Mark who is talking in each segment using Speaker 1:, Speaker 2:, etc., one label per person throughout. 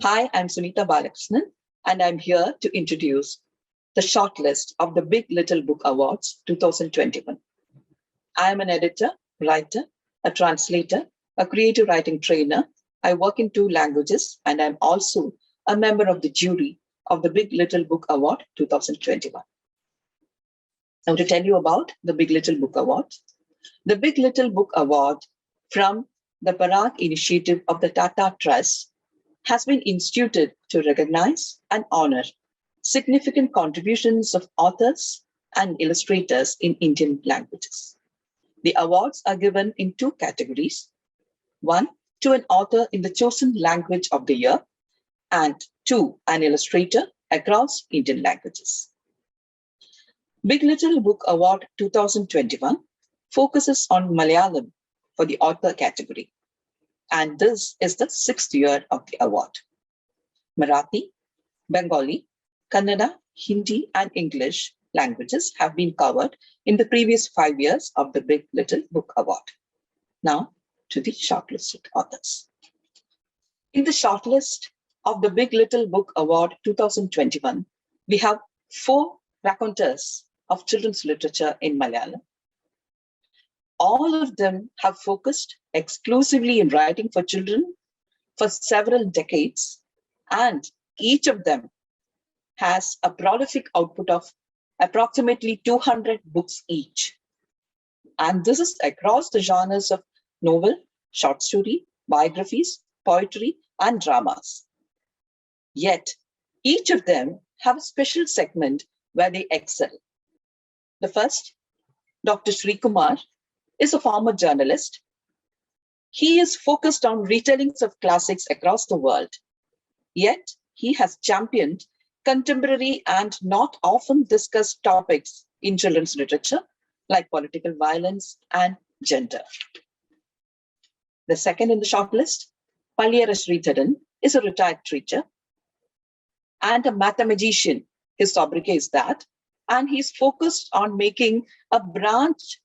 Speaker 1: Hi, I'm Sunita Balakrishnan, and I'm here to introduce the shortlist of the Big Little Book Awards 2021. I am an editor, writer, a translator, a creative writing trainer. I work in 2 languages, and I'm also a member of the jury of the Big Little Book Award 2021. Now, to tell you about the Big Little Book Award. The Big Little Book Award from the Parag Initiative of the Tata Trust has been instituted to recognize and honor significant contributions of authors and illustrators in Indian languages. The awards are given in 2 categories. 1, to an author in the chosen language of the year, and 2, an illustrator across Indian languages. Big Little Book Award 2021 focuses on Malayalam for the author category. And this is the 6th year of the award. Marathi, Bengali, Kannada, Hindi, and English languages have been covered in the previous 5 years of the Big Little Book Award. Now to the shortlisted authors. In the shortlist of the Big Little Book Award 2021, we have 4 raconteurs of children's literature in Malayalam. All of them have focused exclusively in writing for children for several decades, and each of them has a prolific output of approximately 200 books each. And this is across the genres of novel, short story, biographies, poetry, and dramas. Yet, each of them have a special segment where they excel. The first, Dr. Sri Kumar, is a former journalist. He is focused on retellings of classics across the world. Yet, he has championed contemporary and not often discussed topics in children's literature, like political violence and gender. The second in the shortlist, Palliyara Sridharan, is a retired teacher and a mathematician. His sobriquet is that, and he's focused on making a branch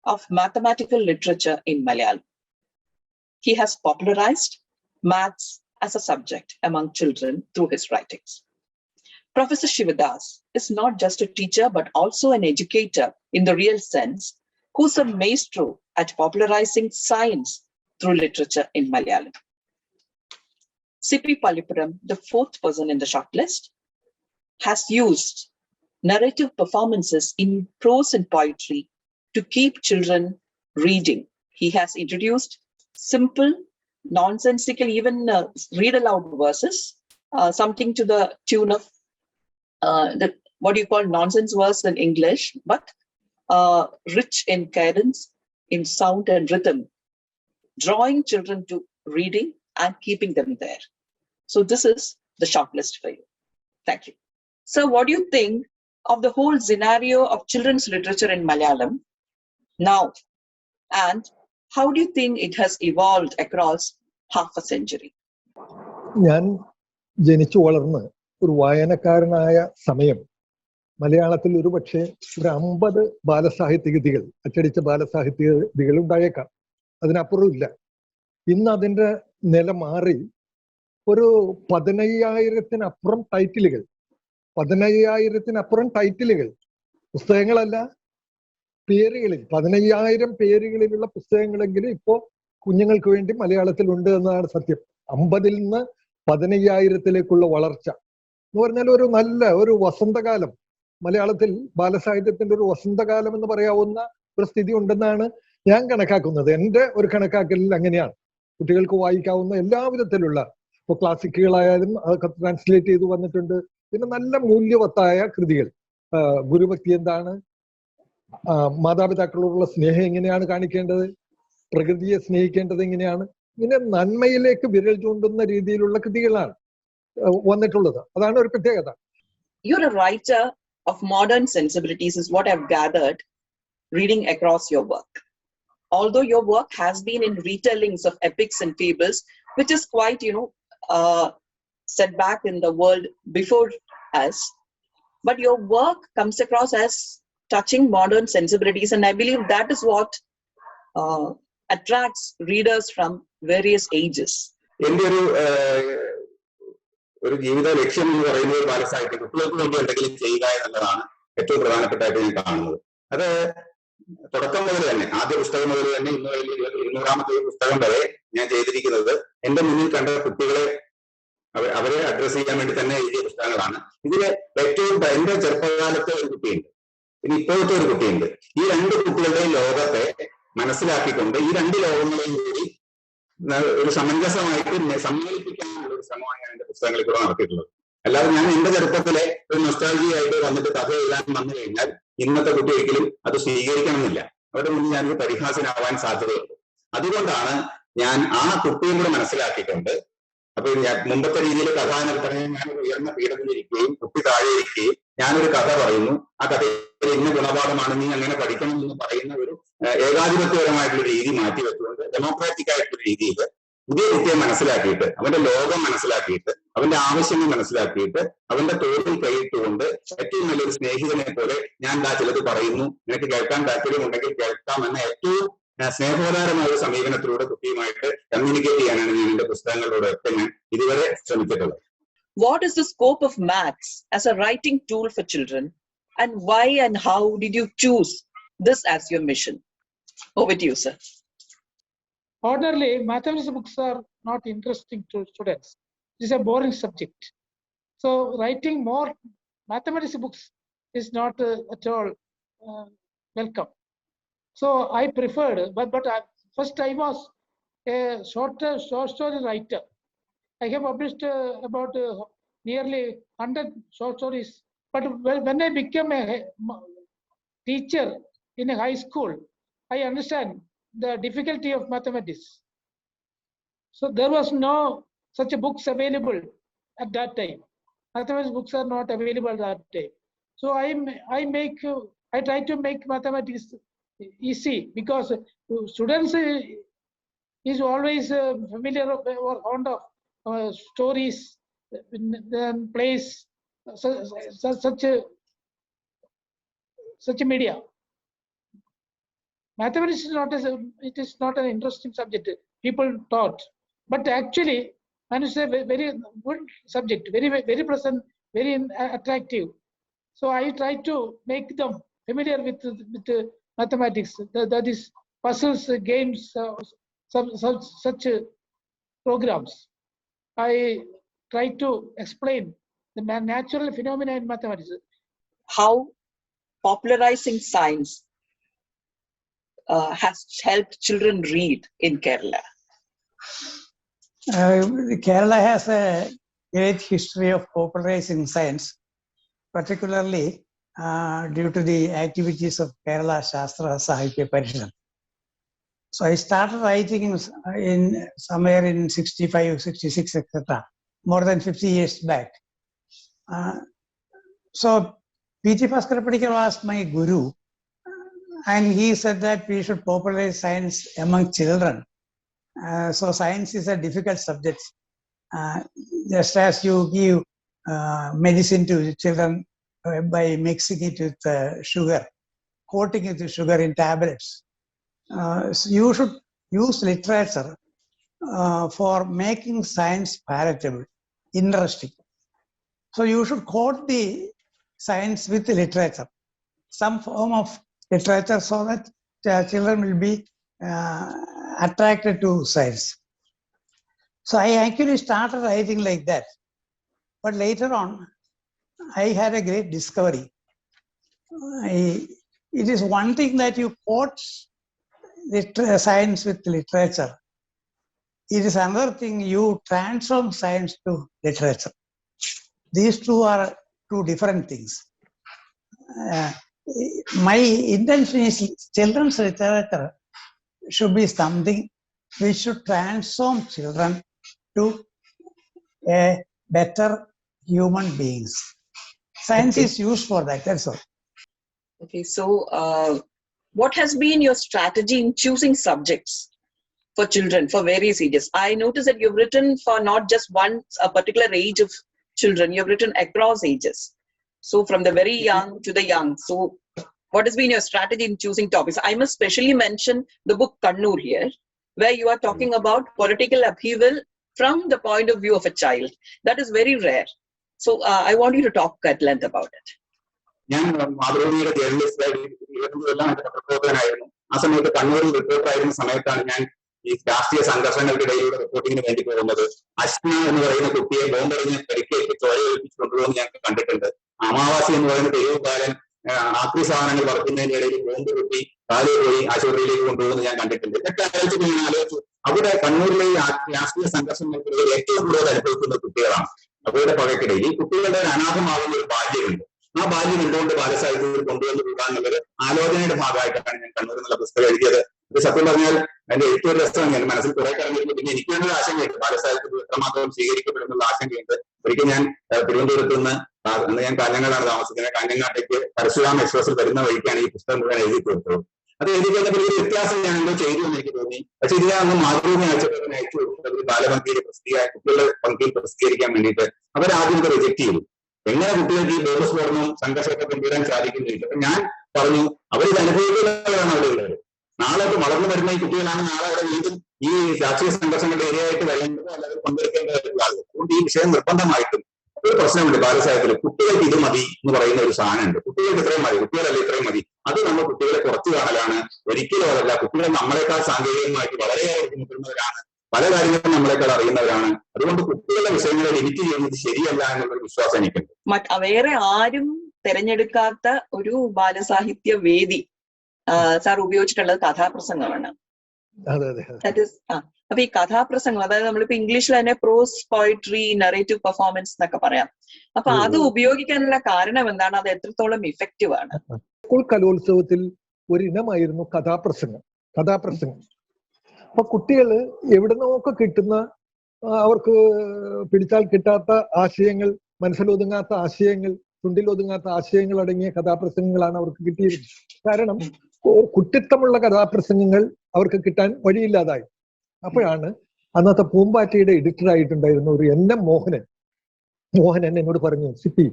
Speaker 1: of mathematical literature in Malayalam. He has popularized maths as a subject among children through his writings. Professor Shivadas is not just a teacher, but also an educator in the real sense, who's a maestro at popularizing science through literature in Malayalam. Sippy Pallipuram, the 4th person in the shortlist, has used narrative performances in prose and poetry to keep children reading. He has introduced simple, nonsensical, even read aloud verses, something to the tune of what you call nonsense verse in English, but rich in cadence, in sound and rhythm, drawing children to reading and keeping them there. So this is the shortlist for you. Thank you. So what do you think of the whole scenario of children's literature in Malayalam now? And how do you think it has evolved across half a century?
Speaker 2: ഞാൻ ജനിച്ചു വളർന്ന് ഒരു വായനക്കാരനായ സമയം മലയാളത്തിൽ ഒരു പക്ഷേ ഒരു 50 ബാലസാഹിത്യകൃതികൾ, അച്ചടിച്ച ബാലസാഹിത്യകൃതികൾ ഉണ്ടായേക്കാം. അതിനപ്പുറം ഇല്ല. ഇന്ന് അതിൻ്റെ നില മാറി ഒരു 15,000-അപ്പുറം ടൈറ്റിലുകൾ, പുസ്തകങ്ങളല്ല, പേരുകളിൽ 15,000 പേരുകളിലുള്ള പുസ്തകങ്ങളെങ്കിലും ഇപ്പോൾ കുഞ്ഞുങ്ങൾക്ക് വേണ്ടി മലയാളത്തിലുണ്ട് എന്നതാണ് സത്യം. 50-ൽ നിന്ന് 15,000-ലേക്കുള്ള വളർച്ച എന്ന് പറഞ്ഞാൽ ഒരു നല്ല ഒരു വസന്തകാലം, മലയാളത്തിൽ ബാലസാഹിത്യത്തിന്റെ ഒരു വസന്തകാലം എന്ന് പറയാവുന്ന ഒരു സ്ഥിതി ഉണ്ടെന്നാണ് ഞാൻ കണക്കാക്കുന്നത്. എൻ്റെ ഒരു കണക്കാക്കലിൽ അങ്ങനെയാണ്. കുട്ടികൾക്ക് വായിക്കാവുന്ന എല്ലാവിധത്തിലുള്ള, ഇപ്പോൾ ക്ലാസിക്കുകളായാലും അതൊക്കെ ട്രാൻസ്ലേറ്റ് ചെയ്തു വന്നിട്ടുണ്ട്. പിന്നെ നല്ല മൂല്യവത്തായ കൃതികൾ, ഗുരുഭക്തി എന്താണ്, മാതാപിതാക്കളോടുള്ള സ്നേഹം എങ്ങനെയാണ് കാണിക്കേണ്ടത്, പ്രകൃതിയെ സ്നേഹിക്കേണ്ടത് എങ്ങനെയാണ്, ഇങ്ങനെ നന്മയിലേക്ക് വിരൽ ചൂണ്ടുന്ന രീതിയിലുള്ള കൃതികളാണ് വന്നിട്ടുള്ളത്. അതാണ് ഒരു പ്രത്യേകത.
Speaker 1: You're a writer of modern sensibilities is what I've gathered reading across your work. Although your work has been in retellings of epics and fables, which is quite, set back in the world before us, but your work comes across as touching modern sensibilities, and I believe that is what attracts readers from various ages.
Speaker 3: എൻ്റെ ഒരു ഒരു ജീവിത ലക്ഷ്യം എന്ന് പറയുന്നത് ബാലസാഹിത്യം കുട്ടികൾക്ക് വേണ്ടി എന്തെങ്കിലും ചെയ്യുക എന്നുള്ളതാണ് ഏറ്റവും പ്രധാനപ്പെട്ടായിട്ട് ഞാൻ കാണുന്നത്. അത് തുടക്കം മുതൽ തന്നെ, ആദ്യ പുസ്തകം മുതൽ തന്നെ ഇന്ന് 200ാമത്തെ പുസ്തകം വരെ ഞാൻ ചെയ്തിരിക്കുന്നത് എന്റെ മുന്നിൽ കണ്ട കുട്ടികളെ അവരെ അഡ്രസ് ചെയ്യാൻ വേണ്ടി തന്നെ എഴുതിയ പുസ്തകങ്ങളാണ്. ഇതില് ഏറ്റവും എന്റെ ചെറുപ്പകാലത്തെ ഒരു കുട്ടിയുണ്ട്, പിന്നെ ഇപ്പോഴത്തെ ഒരു കുട്ടിയുണ്ട്. ഈ രണ്ട് കുട്ടികളുടെയും ലോകത്തെ മനസ്സിലാക്കിക്കൊണ്ട് ഈ രണ്ട് ലോകങ്ങളെയും കൂടി ഒരു സമഞ്ജസമായിട്ട് സമ്മേളിപ്പിക്കാനുള്ള ഒരു ശ്രമമാണ് ഞാൻ എന്റെ പുസ്തകങ്ങളിൽ കൂടെ നടത്തിയിട്ടുള്ളത്. അല്ലാതെ ഞാൻ എന്റെ ചെറുപ്പത്തിലെ ഒരു നൊസ്റ്റാൾജിയായിട്ട് വന്നിട്ട് കഥ എഴുതാൻ വന്നു കഴിഞ്ഞാൽ ഇന്നത്തെ കുട്ടി ഒരിക്കലും അത് സ്വീകരിക്കണമെന്നില്ല. അവരുടെ മുന്നിൽ ഞാനൊരു പരിഹാസനാവാൻ സാധ്യതയുണ്ട്. അതുകൊണ്ടാണ് ഞാൻ ആ കുട്ടിയും കൂടെ മനസ്സിലാക്കിക്കൊണ്ട്, അപ്പൊ മുമ്പത്തെ രീതിയിൽ കഥാനകർത്തനെ ഞാൻ ഉയർന്ന പീഠത്തിലിരിക്കുകയും കുട്ടി താഴെ ഇരിക്കുകയും ഞാനൊരു കഥ പറയുന്നു, ആ കഥയിൽ ഇന്ന ഗുണപാഠമാണ്, നീ അങ്ങനെ പഠിക്കണം എന്ന് പറയുന്ന ഒരു ഏകാധിപത്യപരമായിട്ടുള്ള രീതി മാറ്റിവെച്ചുകൊണ്ട് ഡെമോക്രാറ്റിക് ആയിട്ടുള്ള രീതിയിൽ പുതിയ കുട്ടിയെ മനസ്സിലാക്കിയിട്ട്, അവന്റെ ലോകം മനസ്സിലാക്കിയിട്ട്, അവന്റെ ആവശ്യങ്ങൾ മനസ്സിലാക്കിയിട്ട്, അവന്റെ തോളിൽ കൈയിട്ടുകൊണ്ട് ഏറ്റവും നല്ലൊരു സ്നേഹിതനെ പോലെ ഞാൻ ചിലത് പറയുന്നു, നിനക്ക് കേൾക്കാൻ താല്പര്യമുണ്ടെങ്കിൽ കേൾക്കാമെന്ന ഏറ്റവും സ്നേഹോദാരമായ ഒരു സമീപനത്തിലൂടെ കുട്ടിയുമായിട്ട് കമ്മ്യൂണിക്കേറ്റ് ചെയ്യാനാണ് ഞാൻ എന്റെ പുസ്തകങ്ങളിലൂടെ ഒക്കെ ഞാൻ ഇതുവരെ ശ്രമിച്ചിട്ടുള്ളത്.
Speaker 1: What is the scope of maths as a writing tool for children, and why and how did you choose this as your mission? Over to you, sir.
Speaker 4: Ordinarily, mathematics books are not interesting to students. It is a boring subject. So writing more mathematics books is not at all welcome. So I preferred, but first I was a short story writer. I have published about nearly 100 short stories. But when I became a teacher in a high school, I understand the difficulty of mathematics. So there was no such books available at that time. Mathematics books are not available at that time. So I try to make mathematics easy, because students is always familiar or fond of stories, then plays, such a media. Mathematics is not an interesting subject. People taught, but actually, it's a very good subject, very pleasant, very attractive. So I try to make them familiar with mathematics. That is puzzles, games, such programs. I try to explain the natural phenomena in mathematics.
Speaker 1: How popularizing science has helped children read in Kerala?
Speaker 5: Kerala has a great history of popularizing science, particularly due to the activities of Kerala Shastra Sahitya Parishad. So I started writing in somewhere in 65, 66, etc., more than 50 years back. So P.T. Bhaskara Padikar was my guru, and he said that we should popularize science among children. So science is a difficult subject. Just as you give medicine to children by mixing it with sugar, coating it with sugar in tablets. So you should use literature for making science palatable, interesting. So you should quote the science with the literature, some form of literature, so that children will be attracted to science. So I actually started writing like that. But later on, I had a great discovery. It is one thing that you quote science with literature. It is another thing you transform science to literature. These two are two different things. My intention is children's literature should be something which should transform children to a better human beings. Science is used for that, that's all.
Speaker 1: Okay, so what has been your strategy in choosing subjects for children for various ages? I noticed that you've written for not just a particular age of children, you've written across ages. So from the very young to the young. So what has been your strategy in choosing topics? I must specially mention the book Kannur here, where you are talking about political upheaval from the point of view of a child. That is very rare. So I want you to talk at length about it.
Speaker 3: ഞാൻ മാതൃഭൂമിയുടെ ജേർണലിസ്റ്റായി ഇരുപത്തഞ്ചെല്ലാം റിപ്പോർട്ടറായിരുന്നു. ആ സമയത്ത് കണ്ണൂരിൽ റിപ്പോർട്ടറായിരുന്ന സമയത്താണ് ഞാൻ ഈ രാഷ്ട്രീയ സംഘർഷങ്ങൾക്കിടയിലൂടെ റിപ്പോർട്ടിങ്ങിന് വേണ്ടി പോകുന്നത്. അശ്ന എന്ന് പറയുന്ന കുട്ടിയെ ബോംബെറിഞ്ഞ് പരിക്കേറ്റ് ചോരയൊലിപ്പിച്ച് കൊണ്ടുപോകുന്നത് ഞാൻ കണ്ടിട്ടുണ്ട്. അമാവാസി എന്ന് പറയുന്ന തെരുവുകാരൻ ആക്രി സാധനങ്ങൾ വളർത്തുന്നതിന്റെ ഇടയിൽ ബോംബ് കുട്ടി കാലിൽ പോയി ആശുപത്രിയിലേക്ക് കൊണ്ടുപോകുന്നത് ഞാൻ കണ്ടിട്ടുണ്ട്. ഇതൊക്കെ ആലോചിച്ചു അവരുടെ കണ്ണൂരിലെ രാഷ്ട്രീയ സംഘർഷങ്ങൾക്കിടയിൽ ഏറ്റവും കൂടുതൽ അനുഭവിക്കുന്ന കുട്ടികളാണ്. അവരുടെ പകയ്ക്കിടയിൽ ഈ കുട്ടികളുടെ അനാഥമാകുന്ന ഒരു ബാല്യമുണ്ട്. ആ ബാല്യം എന്തുകൊണ്ട് ബാലസാഹിത്യത്തിൽ കൊണ്ടുവന്നു കൂടാന്നുള്ളത് ആലോചനയുടെ ഭാഗമായിട്ടാണ് ഞാൻ കണ്ണൂർ എന്നുള്ള പുസ്തകം എഴുതിയത്. ഇത് സത്യം പറഞ്ഞാൽ എന്റെ ഏറ്റവും രസമാണ്. ഞാൻ മനസ്സിൽ കുറെ കഴിഞ്ഞിട്ട് പിന്നെ എനിക്ക് തന്നെ ആശങ്കയുണ്ട്, ബാലസാഹിത്യത്തിൽ എത്രമാത്രം സ്വീകരിക്കപ്പെടുന്നുള്ള ആശങ്കയുണ്ട്. ഒരിക്കൽ ഞാൻ തിരുവനന്തപുരത്ത് നിന്ന് ഞാൻ കാഞ്ഞങ്ങാടാണ് താമസിക്കുന്നത്. കാഞ്ഞങ്ങാട്ടേക്ക് പരശുരാം എക്സ്പ്രസിൽ വരുന്ന വഴിക്കാണ് ഈ പുസ്തകം മുഴുവൻ എഴുതി കൊടുത്തത്. അത് എഴുതി കഴിഞ്ഞപ്പോൾ ഒരു വ്യത്യാസം ഞാൻ എന്തോ ചെയ്തു എന്ന് എനിക്ക് തോന്നി. പക്ഷെ ഇത് ഞാൻ മാതൃഭൂമി ആഴ്ചക്കാരനെ അയച്ചു കൊടുത്തത് ബാലപംക്തിയിൽ കുട്ടികളുടെ പങ്ക്തിയിൽ പ്രസിദ്ധീകരിക്കാൻ വേണ്ടിയിട്ട് അവരാദ്യം ഇത് റിജക്ട് ചെയ്തു. എങ്ങനെ കുട്ടികൾക്ക് ഈ ബോധ സ്ഫോടനവും സംഘർഷമൊക്കെ കൊണ്ടുവരാൻ സാധിക്കുന്നില്ല. അപ്പൊ ഞാൻ പറഞ്ഞു, അവരിത് അനുഭവിക്കുന്നവരാണ് അവിടെ ഉള്ളത്. നാളെ വളർന്നു വരുന്ന ഈ കുട്ടികളാണ് നാളെ അവിടെ വീണ്ടും ഈ രാഷ്ട്രീയ സംഘർഷങ്ങളുടെ ഇരയായിട്ട് വരേണ്ടതോ അല്ലെങ്കിൽ പങ്കെടുക്കേണ്ടതായിട്ടുള്ള ആളുകൾ. അതുകൊണ്ട് ഈ വിഷയം നിർബന്ധമായിട്ടും ഒരു പ്രശ്നമുണ്ട് ബാലസാഹിത്യത്തിൽ. കുട്ടികൾക്ക് ഇത് മതി എന്ന് പറയുന്ന ഒരു സാധനമുണ്ട്. കുട്ടികൾക്ക് ഇത്രയും മതി, കുട്ടികളല്ല ഇത്രയും മതി. അത് നമ്മൾ കുട്ടികളെ കുറച്ചു കാണലാണ്. ഒരിക്കലും അതല്ല. കുട്ടികൾ നമ്മളെക്കാൾ സാങ്കേതികമായിട്ട് വളരെയേറെ ബുദ്ധിമുട്ടുന്നവരാണ്. പല കാര്യങ്ങളും നമ്മളെക്കാൾ അറിയുന്നവരാണ്. അതുകൊണ്ട് കുട്ടികളുടെ വിഷയങ്ങളെ ലിമിറ്റ് ചെയ്യുന്നത് ശരിയല്ല എന്നുള്ളൊരു വിശ്വാസം എനിക്കുണ്ട്.
Speaker 1: വേറെ ആരും തിരഞ്ഞെടുക്കാത്ത ഒരു ബാലസാഹിത്യ വേദി സാർ ഉപയോഗിച്ചിട്ടുള്ളത് കഥാപ്രസംഗമാണ്. അപ്പൊ ഈ കഥാപ്രസംഗം, അതായത് നമ്മളിപ്പോ ഇംഗ്ലീഷിൽ തന്നെ പ്രോസ് പോയിട്രി, നറേറ്റീവ് പെർഫോമൻസ് എന്നൊക്കെ പറയാം. അപ്പൊ അത് ഉപയോഗിക്കാനുള്ള കാരണം എന്താണ്? അത് എത്രത്തോളം ഇഫക്റ്റീവ് ആണ്?
Speaker 2: സ്കൂൾ കലോത്സവത്തിൽ ഒരിനമായിരുന്നു കഥാപ്രസംഗം. അപ്പൊ കുട്ടികള് എവിടെ നിന്നൊക്കെ കിട്ടുന്ന, അവർക്ക് പിടിച്ചാൽ കിട്ടാത്ത ആശയങ്ങൾ, മനസ്സിലൊതുങ്ങാത്ത ആശയങ്ങൾ, ചുണ്ടിലൊതുങ്ങാത്ത ആശയങ്ങൾ അടങ്ങിയ കഥാപ്രസംഗങ്ങളാണ് അവർക്ക് കിട്ടിയിരുന്നത്. കാരണം കുട്ടിത്തമുള്ള കഥാപ്രസംഗങ്ങൾ അവർക്ക് കിട്ടാൻ വഴിയില്ലാതായി. അപ്പോഴാണ് അന്നത്തെ പൂമ്പാറ്റയുടെ എഡിറ്റർ ആയിട്ടുണ്ടായിരുന്ന ഒരു NM മോഹനൻ എന്നോട് പറഞ്ഞു, സിപ്പി,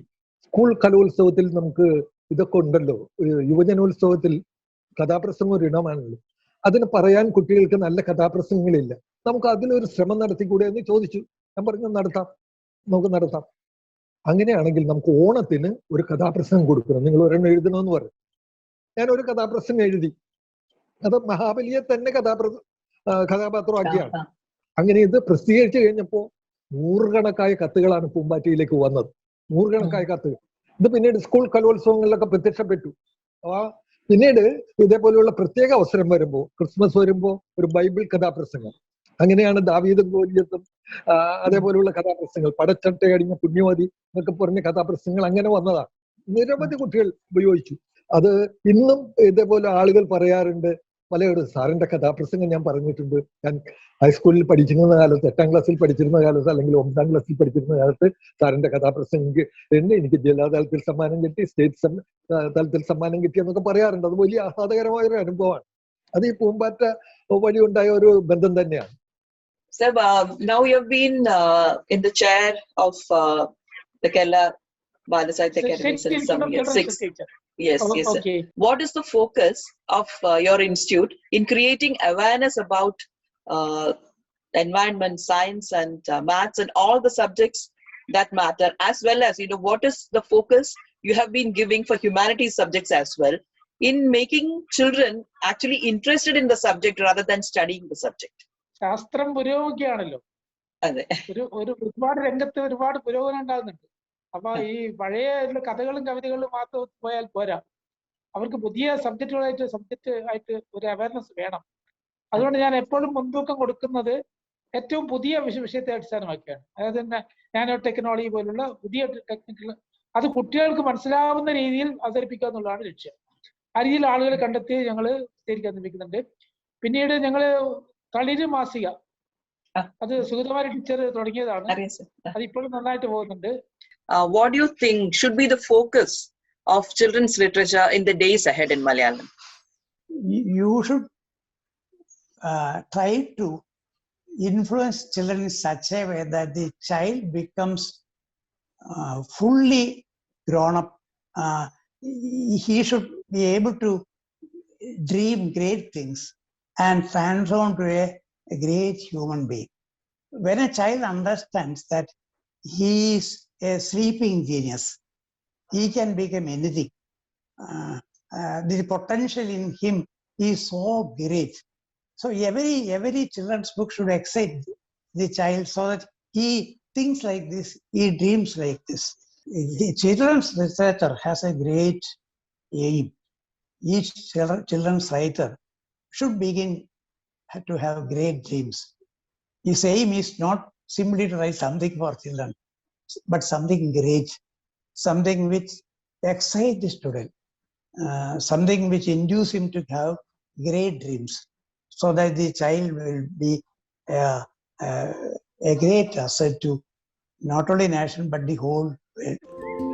Speaker 2: സ്കൂൾ കലോത്സവത്തിൽ നമുക്ക് ഇതൊക്കെ ഉണ്ടല്ലോ, യുവജനോത്സവത്തിൽ കഥാപ്രസംഗം ഒരു ഇനമാണല്ലോ, അതിന് പറയാൻ കുട്ടികൾക്ക് നല്ല കഥാപ്രസംഗങ്ങളില്ല, നമുക്ക് അതിലൊരു ശ്രമം നടത്തിക്കൂടെ എന്ന് ചോദിച്ചു. ഞാൻ പറഞ്ഞു, നമുക്ക് നടത്താം. അങ്ങനെയാണെങ്കിൽ നമുക്ക് ഓണത്തിന് ഒരു കഥാപ്രസംഗം കൊടുക്കണം, നിങ്ങൾ ഒരെണ്ണം എഴുതണമെന്ന് പറഞ്ഞു. ഞാൻ ഒരു കഥാപ്രസംഗം എഴുതി. അത് മഹാബലിയെ തന്നെ കഥാപാത്രമാക്കിയാണ്. അങ്ങനെ ഇത് പ്രസിദ്ധീകരിച്ചു കഴിഞ്ഞപ്പോൾ നൂറുകണക്കായ കത്തുകളാണ് പൂമ്പാറ്റയിലേക്ക് വന്നത്. നൂറുകണക്കായ കത്തുകൾ. ഇത് പിന്നീട് സ്കൂൾ കലോത്സവങ്ങളിലൊക്കെ പ്രത്യക്ഷപ്പെട്ടു. പിന്നീട് ഇതേപോലെയുള്ള പ്രത്യേക അവസരം വരുമ്പോൾ, ക്രിസ്മസ് വരുമ്പോൾ ഒരു ബൈബിൾ കഥാപ്രസംഗം, അങ്ങനെയാണ് ദാവീദും ഗോലിയത്തും അതേപോലെയുള്ള കഥാപ്രസംഗങ്ങൾ, പടച്ചട്ടയടിഞ്ഞ പുണ്യവതി എന്നൊക്കെ പറഞ്ഞ കഥാപ്രസംഗങ്ങൾ അങ്ങനെ വന്നതാണ്. നിരവധി കുട്ടികൾ ഉപയോഗിച്ചു. അത് ഇന്നും ഇതേപോലെ ആളുകൾ പറയാറുണ്ട്. പലയിടത്തും സാറിന്റെ കഥാപ്രസംഗം ഞാൻ പറഞ്ഞിട്ടുണ്ട്. ഞാൻ ഹൈസ്കൂളിൽ പഠിച്ചിരുന്ന കാലത്ത്, 8ാം ക്ലാസ്സിൽ പഠിച്ചിരുന്ന കാലത്ത്, അല്ലെങ്കിൽ 9ാം ക്ലാസ്സിൽ പഠിച്ചിരുന്ന കാലത്ത് സാറിന്റെ കഥാപ്രസംഗം എനിക്ക് ജില്ലാതലത്തിൽ സമ്മാനം കിട്ടി, സ്റ്റേറ്റ് തലത്തിൽ സമ്മാനം കിട്ടി എന്നൊക്കെ പറയാറുണ്ട്. അത് വലിയ ആഹ്ലാദകരമായ ഒരു അനുഭവമാണ്. അത് ഈ പൂമ്പാറ്റ വഴി ഉണ്ടായ ഒരു ബന്ധം തന്നെയാണ്.
Speaker 1: Sir, now you have been in the chair of the Kerala Balasahitya Academy since some years. 6. Yes, yes, sir.
Speaker 4: Okay.
Speaker 1: What is the focus of your institute in creating awareness about environment, science, and maths, and all the subjects that matter, as well as, what is the focus you have been giving for humanities subjects as well, in making children actually interested in the subject rather than studying the subject?
Speaker 4: ശാസ്ത്രം പുരോഗമിക്കുകയാണല്ലോ.
Speaker 1: അതെ,
Speaker 4: ഒരുപാട് രംഗത്ത് ഒരുപാട് പുരോഗമനം ഉണ്ടാകുന്നുണ്ട്. അപ്പൊ ഈ പഴയ കഥകളും കവിതകളും മാത്രം പോയാൽ പോരാ, അവർക്ക് പുതിയ സബ്ജക്റ്റ് ആയിട്ട് ഒരു അവയർനെസ് വേണം. അതുകൊണ്ട് ഞാൻ എപ്പോഴും മുൻതൂക്കം കൊടുക്കുന്നത് ഏറ്റവും പുതിയ വിഷയത്തെ അടിസ്ഥാനമാക്കിയാണ്. അതായത് തന്നെ നാനോ ടെക്നോളജി പോലുള്ള പുതിയ ടെക്നിക്കൽ, അത് കുട്ടികൾക്ക് മനസ്സിലാവുന്ന രീതിയിൽ അവതരിപ്പിക്കുക എന്നുള്ളതാണ് ലക്ഷ്യം. ആ രീതിയിൽ ആളുകളെ കണ്ടെത്തി ഞങ്ങൾ ശരിക്കാൻ ശ്രമിക്കുന്നുണ്ട്. പിന്നീട് ഞങ്ങൾ തളിര് മാസിക, അത് സുഗതകുമാരി ടീച്ചർ തുടങ്ങിയതാണ്. അത് ഇപ്പോഴും നന്നായിട്ട് പോകുന്നുണ്ട്.
Speaker 1: What do you think should be the focus of children's literature in the days ahead in Malayalam?
Speaker 5: You should try to influence children in such a way that the child becomes fully grown up. He should be able to dream great things and transform to a great human being. when a child understands that he is a sleeping genius, he can become anything. The potential in him is so great. So every children's book should excite the child so that he thinks like this, he dreams like this. The children's literature has a great aim. Each children's writer should begin to have great dreams. His aim is not simply to write something for children, but something great, something which excites the student, something which induces him to have great dreams, so that the child will be a great asset to not only nation but the whole world.